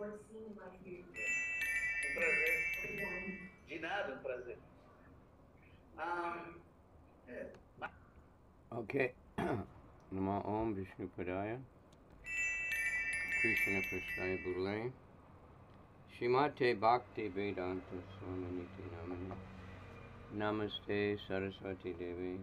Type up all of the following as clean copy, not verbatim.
Um prazer. De nada, um prazer. Okay. Namo Om Vishnu Padaya Krishna Prasthaya Bhutale Shrimate Bhakti Vedanta Swaminiti Namani Namaste Saraswati Devi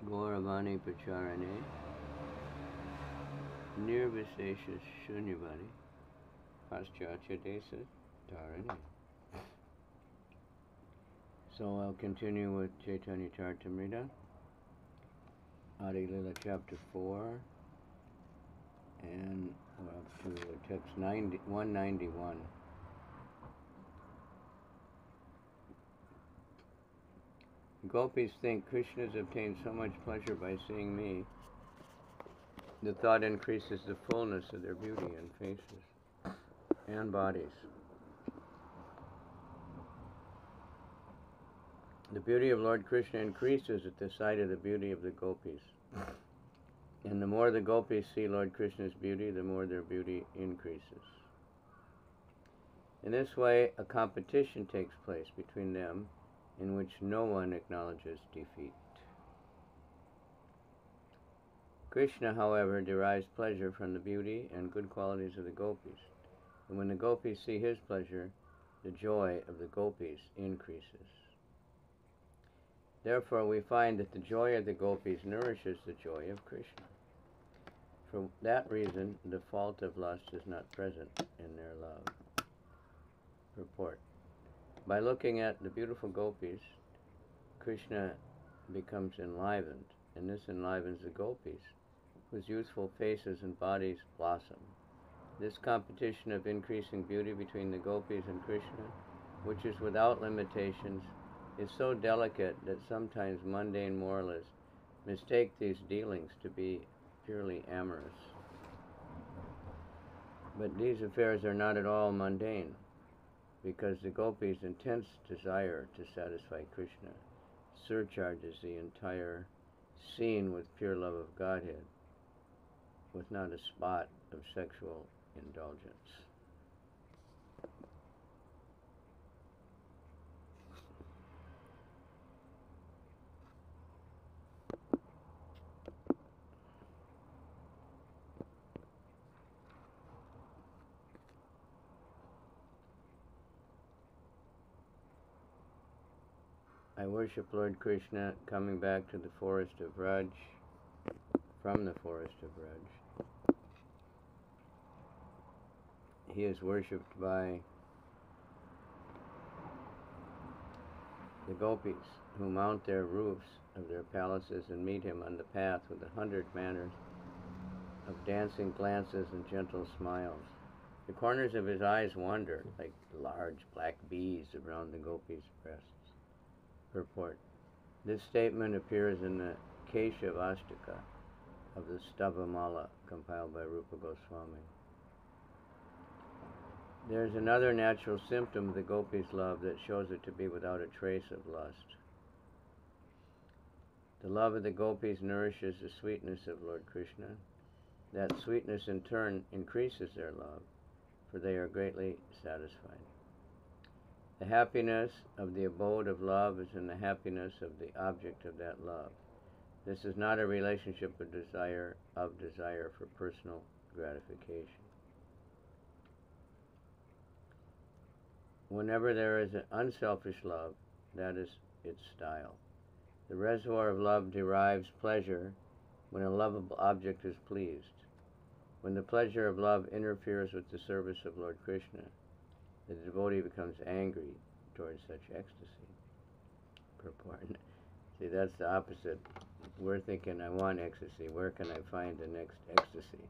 Gauravani Pacharane Nirvisesha Shunyavadi Paschatya Desa Dharani. So I'll continue with Chaitanya Charitamrita, Adi Lila chapter 4, and we're up to text 191. Gopis think Krishna has obtained so much pleasure by seeing me. The thought increases the fullness of their beauty and faces and bodies. The beauty of Lord Krishna increases at the sight of the beauty of the gopis. And the more the gopis see Lord Krishna's beauty, the more their beauty increases. In this way, a competition takes place between them in which no one acknowledges defeat. Krishna, however, derives pleasure from the beauty and good qualities of the gopis. And when the gopis see his pleasure, the joy of the gopis increases. Therefore, we find that the joy of the gopis nourishes the joy of Krishna. For that reason, the fault of lust is not present in their love. Purport. By looking at the beautiful gopis, Krishna becomes enlivened, and this enlivens the gopis, whose youthful faces and bodies blossom. This competition of increasing beauty between the gopis and Krishna, which is without limitations, is so delicate that sometimes mundane moralists mistake these dealings to be purely amorous. But these affairs are not at all mundane, because the gopis' intense desire to satisfy Krishna surcharges the entire scene with pure love of Godhead, with not a spot of sexual indulgence. I worship Lord Krishna coming back to the forest of Raj, from the forest of Raj. He is worshipped by the gopis, who mount their roofs of their palaces and meet him on the path with 100 manners of dancing glances and gentle smiles. The corners of his eyes wander like large black bees around the gopis' breasts. Purport. This statement appears in the Keshavastaka of the Stavamala, compiled by Rupa Goswami. There is another natural symptom of the gopis' love that shows it to be without a trace of lust. The love of the gopis nourishes the sweetness of Lord Krishna. That sweetness in turn increases their love, for they are greatly satisfied. The happiness of the abode of love is in the happiness of the object of that love. This is not a relationship of desire for personal gratification. Whenever there is an unselfish love, that is its style. The reservoir of love derives pleasure when a lovable object is pleased. When the pleasure of love interferes with the service of Lord Krishna, the devotee becomes angry towards such ecstasy. Purport. See, that's the opposite. We're thinking, I want ecstasy. Where can I find the next ecstasy?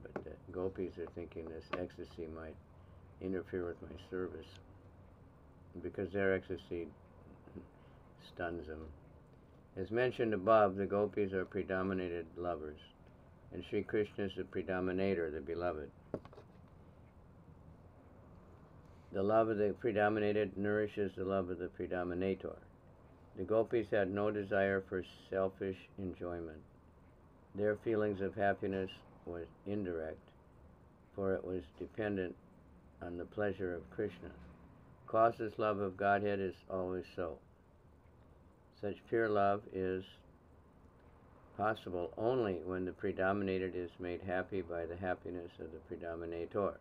But the gopis are thinking this ecstasy might interfere with my service, because their ecstasy stuns them. As mentioned above, the gopis are predominated lovers, and Sri Krishna is the predominator, the beloved. The love of the predominated nourishes the love of the predominator. The gopis had no desire for selfish enjoyment. Their feelings of happiness was indirect, for it was dependent on the pleasure of Krishna. Causeless love of Godhead is always so. Such pure love is possible only when the predominated is made happy by the happiness of the predominator.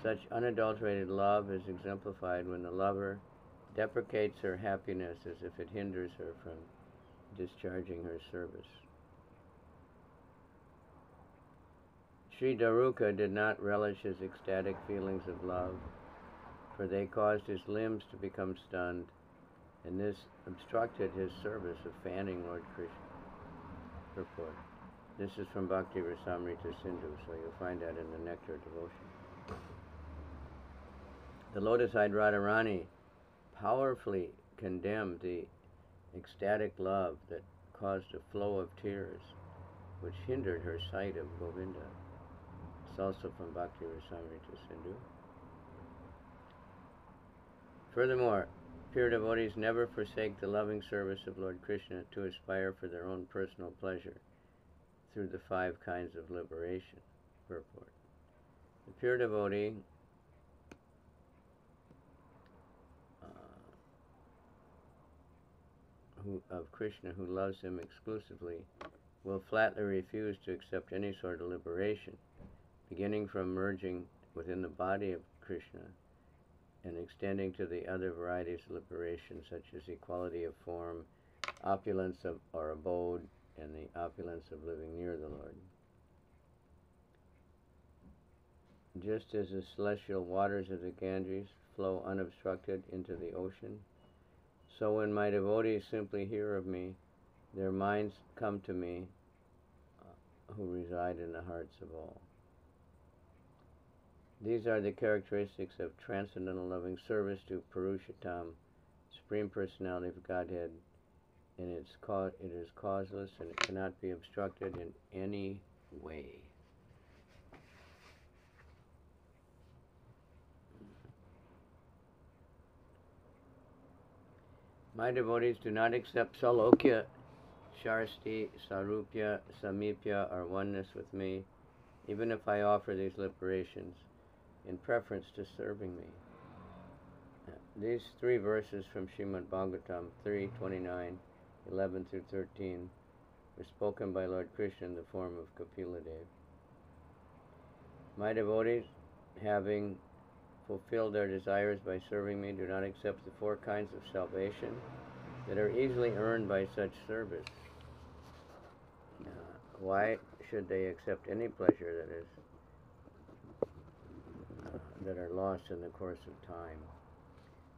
Such unadulterated love is exemplified when the lover deprecates her happiness as if it hinders her from discharging her service. Sri Daruka did not relish his ecstatic feelings of love, for they caused his limbs to become stunned, and this obstructed his service of fanning Lord Krishna. Purport. This is from Bhakti Rasamrita Sindhu, so you'll find that in the Nectar Devotion. The lotus-eyed Radharani powerfully condemned the ecstatic love that caused a flow of tears, which hindered her sight of Govinda. It's also from Bhakti Rasamrita Sindhu. Furthermore, pure devotees never forsake the loving service of Lord Krishna to aspire for their own personal pleasure through the 5 kinds of liberation. Purport. The pure devotee of Krishna who loves him exclusively will flatly refuse to accept any sort of liberation, beginning from merging within the body of Krishna and extending to the other varieties of liberation, such as equality of form, opulence of or abode, and the opulence of living near the Lord. Just as the celestial waters of the Ganges flow unobstructed into the ocean, so when my devotees simply hear of me, their minds come to me who reside in the hearts of all. These are the characteristics of transcendental loving service to Purushottam, Supreme Personality of Godhead, and it is causeless and it cannot be obstructed in any way. My devotees do not accept Salokya, Sharsti, Sarupya, Samipya, or oneness with me, even if I offer these liberations, in preference to serving me. These 3 verses from Srimad Bhagavatam 3:29, 11 through 13 were spoken by Lord Krishna in the form of Kapila Dev. My devotees, having fulfilled their desires by serving me, do not accept the 4 kinds of salvation that are easily earned by such service. Why should they accept any pleasure that are lost in the course of time?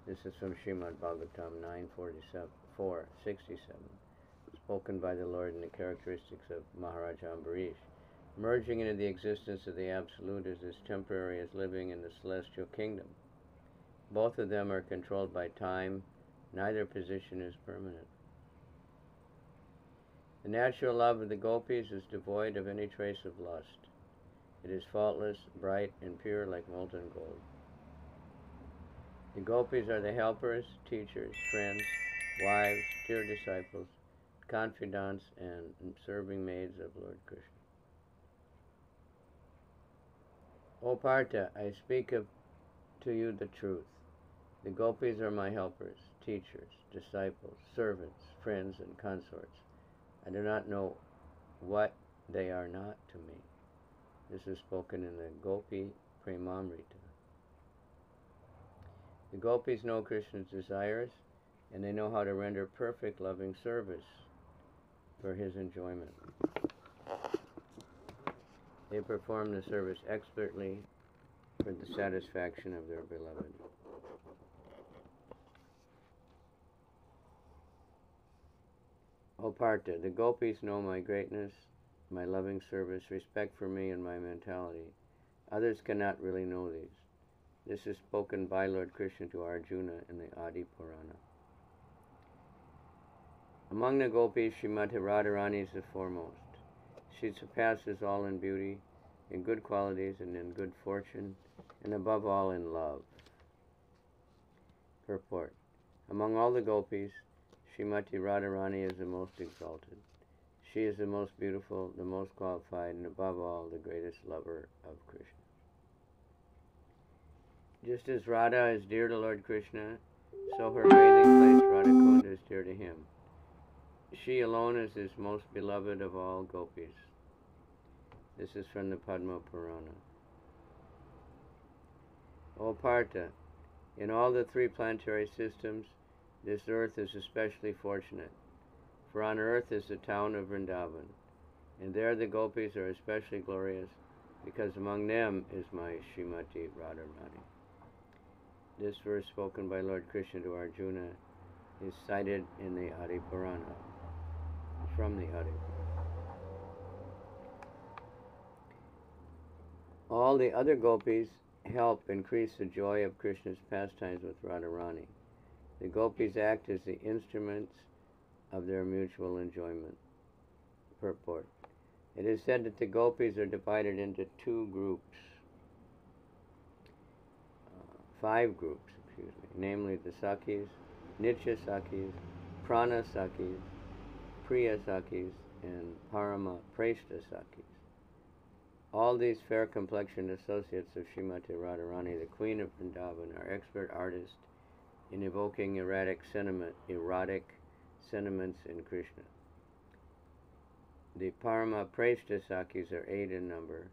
This is from Srimad Bhagavatam 9:47, spoken by the Lord in the characteristics of Maharaja Ambarish. Merging into the existence of the Absolute is as temporary as living in the celestial kingdom. Both of them are controlled by time. Neither position is permanent. The natural love of the gopis is devoid of any trace of lust. It is faultless, bright, and pure like molten gold. The gopis are the helpers, teachers, friends, wives, dear disciples, confidants, and serving maids of Lord Krishna. O Partha, I speak to you the truth. The gopis are my helpers, teachers, disciples, servants, friends, and consorts. I do not know what they are not to me. This is spoken in the Gopi Premamrita. The gopis know Krishna's desires, and they know how to render perfect loving service for his enjoyment. They perform the service expertly for the satisfaction of their beloved. O Partha, the gopis know my greatness, my loving service, respect for me, and my mentality. Others cannot really know these. This is spoken by Lord Krishna to Arjuna in the Adi Purana. Among the gopis, Srimati Radharani is the foremost. She surpasses all in beauty, in good qualities, and in good fortune, and above all in love. Purport. Among all the gopis, Srimati Radharani is the most exalted. She is the most beautiful, the most qualified, and above all, the greatest lover of Krishna. Just as Radha is dear to Lord Krishna, so her bathing place Radhakund is dear to him. She alone is his most beloved of all gopis. This is from the Padma Purana. O Partha, in all the three planetary systems, this earth is especially fortunate. For on earth is the town of Vrindavan, and there the gopis are especially glorious, because among them is my Srimati Radharani. This verse spoken by Lord Krishna to Arjuna is cited in the Adi Purana, from the Adi Purana. All the other gopis help increase the joy of Krishna's pastimes with Radharani. The gopis act as the instruments of their mutual enjoyment. Purport. It is said that the gopis are divided into five groups, namely the Sakhis, Nitya Sakhis, Prana Sakhis, Priya Sakhis, and Parama Preshta Sakhis. All these fair-complexioned associates of Srimati Radharani, the Queen of Vrindavan, are expert artists in evoking erotic sentiments in Krishna. The Parama Preshta Sakhis are 8 in number,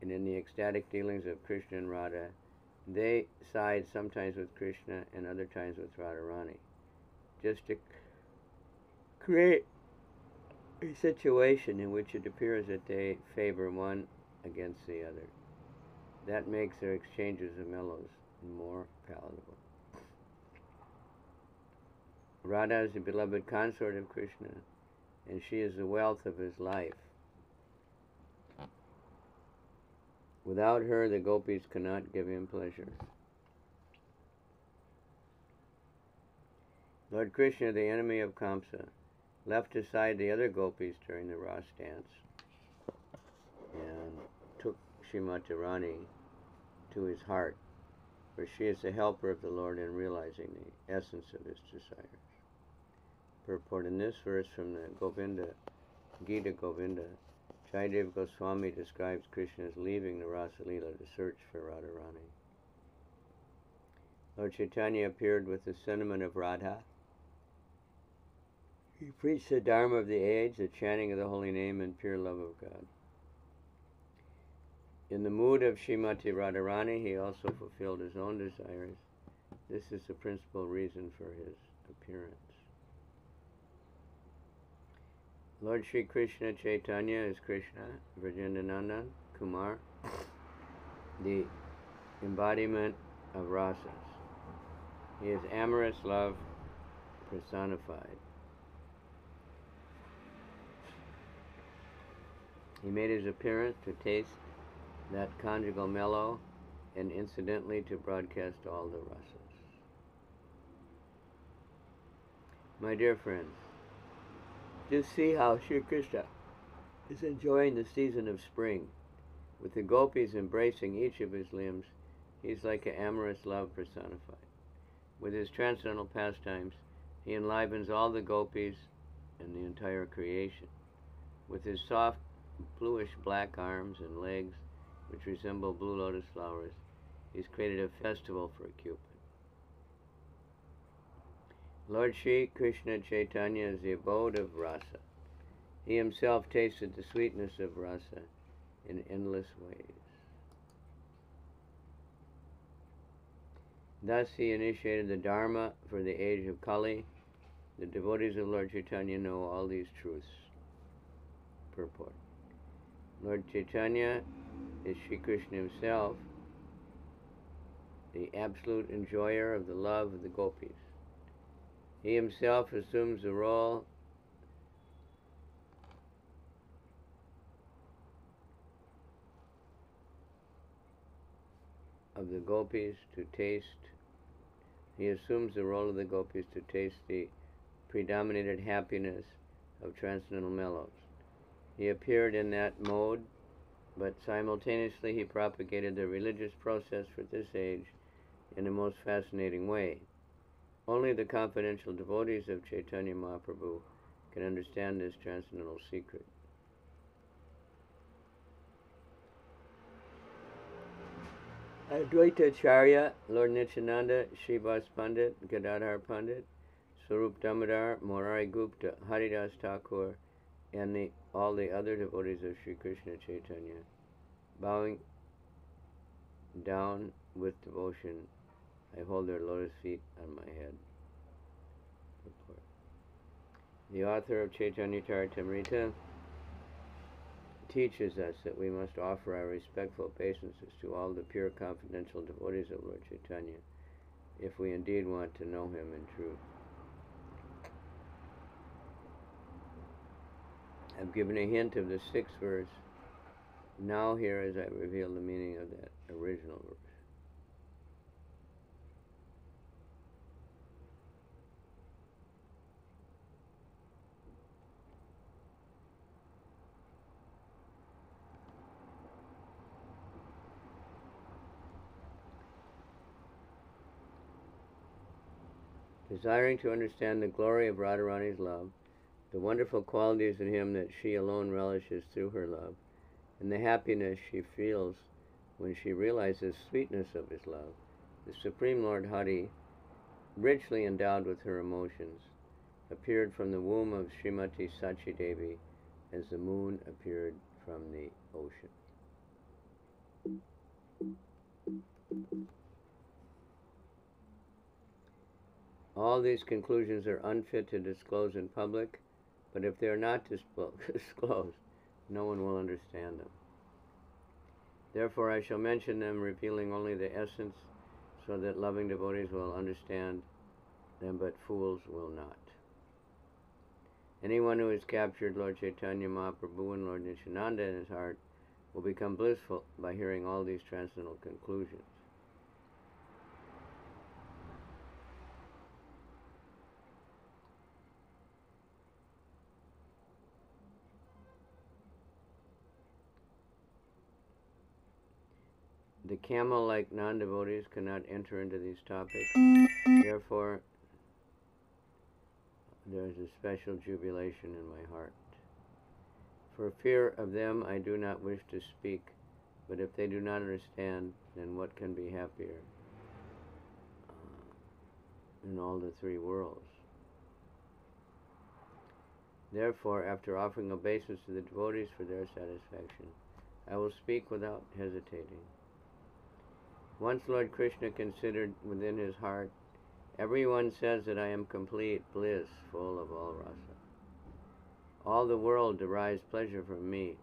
and in the ecstatic dealings of Krishna and Radha, they side sometimes with Krishna and other times with Radharani, just to create a situation in which it appears that they favor one against the other. That makes their exchanges of mellows more palatable. Radha is the beloved consort of Krishna, and she is the wealth of his life. Without her, the gopis cannot give him pleasure. Lord Krishna, the enemy of Kamsa, left aside the other gopis during the Ras dance and took Srimati Rani to his heart, for she is the helper of the Lord in realizing the essence of his desires. Purport in this verse from the Gita Govinda, Jayadeva Goswami describes Krishna as leaving the Rasa Leela to search for Radharani. Lord Chaitanya appeared with the sentiment of Radha. He preached the Dharma of the age, the chanting of the holy name, and pure love of God. In the mood of Srimati Radharani, he also fulfilled his own desires. This is the principal reason for his appearance. Lord Sri Krishna Chaitanya is Krishna, Vrajendranandan, Kumar, the embodiment of rasas. He is amorous love personified. He made his appearance to taste that conjugal mellow and incidentally to broadcast all the rasas. My dear friends, just see how Sri Krishna is enjoying the season of spring. With the gopis embracing each of his limbs, he's like an amorous love personified. With his transcendental pastimes, he enlivens all the gopis and the entire creation. With his soft, bluish-black arms and legs, which resemble blue lotus flowers, he's created a festival for Cupid. Lord Sri Krishna Chaitanya is the abode of rasa. He himself tasted the sweetness of rasa in endless ways. Thus he initiated the Dharma for the age of Kali. The devotees of Lord Chaitanya know all these truths. Purport. Lord Chaitanya is Sri Krishna himself, the absolute enjoyer of the love of the gopis. He himself assumes the role of the gopis to taste. He assumes the role of the gopis to taste the predominated happiness of transcendental mellows. He appeared in that mode, but simultaneously he propagated the religious process for this age in a most fascinating way. Only the confidential devotees of Chaitanya Mahaprabhu can understand this transcendental secret. Advaita Acharya, Lord Nityananda, Srivas Pandit, Gadadhar Pandit, Swarup Damodar, Morari Gupta, Haridas Thakur, and all the other devotees of Sri Krishna Chaitanya, bowing down with devotion, I hold their lotus feet on my head. Report. The author of Chaitanya Charitamrita teaches us that we must offer our respectful obeisances to all the pure confidential devotees of Lord Chaitanya if we indeed want to know him in truth. I've given a hint of the 6th verse. Now here as I reveal the meaning of that original verse. Desiring to understand the glory of Radharani's love, the wonderful qualities in him that she alone relishes through her love, and the happiness she feels when she realizes the sweetness of his love, the Supreme Lord Hari, richly endowed with her emotions, appeared from the womb of Srimati Sachi Devi as the moon appeared from the ocean. All these conclusions are unfit to disclose in public, but if they are not disclosed, no one will understand them. Therefore I shall mention them, revealing only the essence, so that loving devotees will understand them, but fools will not. Anyone who has captured Lord Chaitanya Mahaprabhu and Lord Nityananda in his heart will become blissful by hearing all these transcendental conclusions. The camel-like non-devotees cannot enter into these topics. Therefore, there is a special jubilation in my heart. For fear of them, I do not wish to speak, but if they do not understand, then what can be happier in all the 3 worlds? Therefore, after offering obeisance to the devotees for their satisfaction, I will speak without hesitating. Once Lord Krishna considered within his heart, everyone says that I am complete bliss, full of all rasa. All the world derives pleasure from me.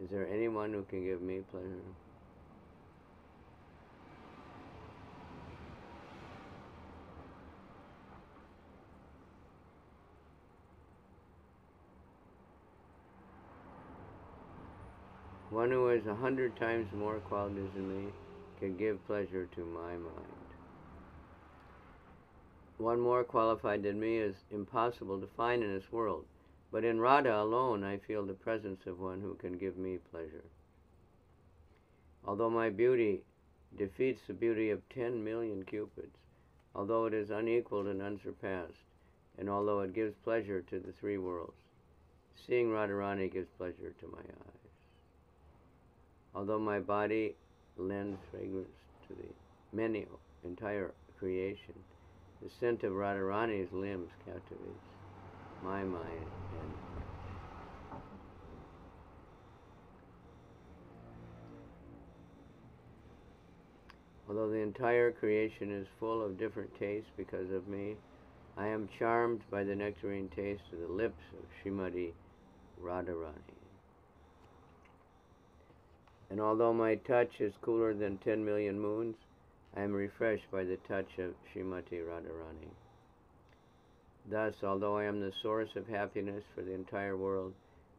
Is there anyone who can give me pleasure? One who has 100 times more qualities than me can give pleasure to my mind. One more qualified than me is impossible to find in this world, but in Radha alone I feel the presence of one who can give me pleasure. Although my beauty defeats the beauty of 10 million cupids, although it is unequaled and unsurpassed, and although it gives pleasure to the 3 worlds, seeing Radharani gives pleasure to my eyes. Although my body lends fragrance to the entire creation, the scent of Radharani's limbs captivates my mind and heart. Although the entire creation is full of different tastes because of me, I am charmed by the nectarine taste of the lips of Srimati Radharani. And although my touch is cooler than 10 million moons, I am refreshed by the touch of Srimati Radharani. Thus, although I am the source of happiness for the entire world,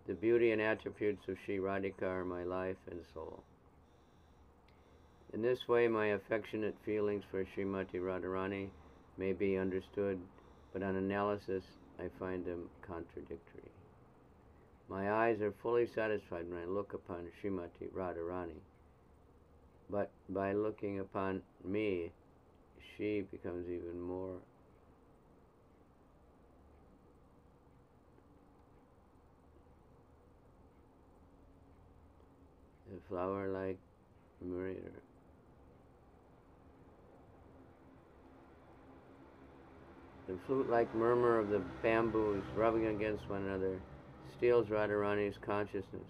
the beauty and attributes of Sri Radhika are my life and soul. In this way, my affectionate feelings for Srimati Radharani may be understood, but on analysis, I find them contradictory. My eyes are fully satisfied when I look upon Srimati Radharani, but by looking upon me, she becomes even more the flower-like mirror The flute-like murmur of the bamboos rubbing against one another steals Radharani's consciousness,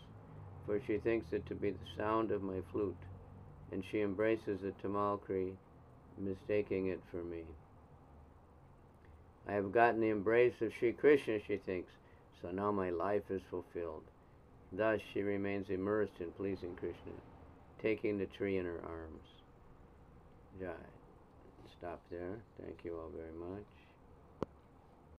for she thinks it to be the sound of my flute, and she embraces the Tamalkri, mistaking it for me. I have gotten the embrace of Sri Krishna, she thinks, so now my life is fulfilled. Thus she remains immersed in pleasing Krishna, taking the tree in her arms. Jai. Stop there. Thank you all very much.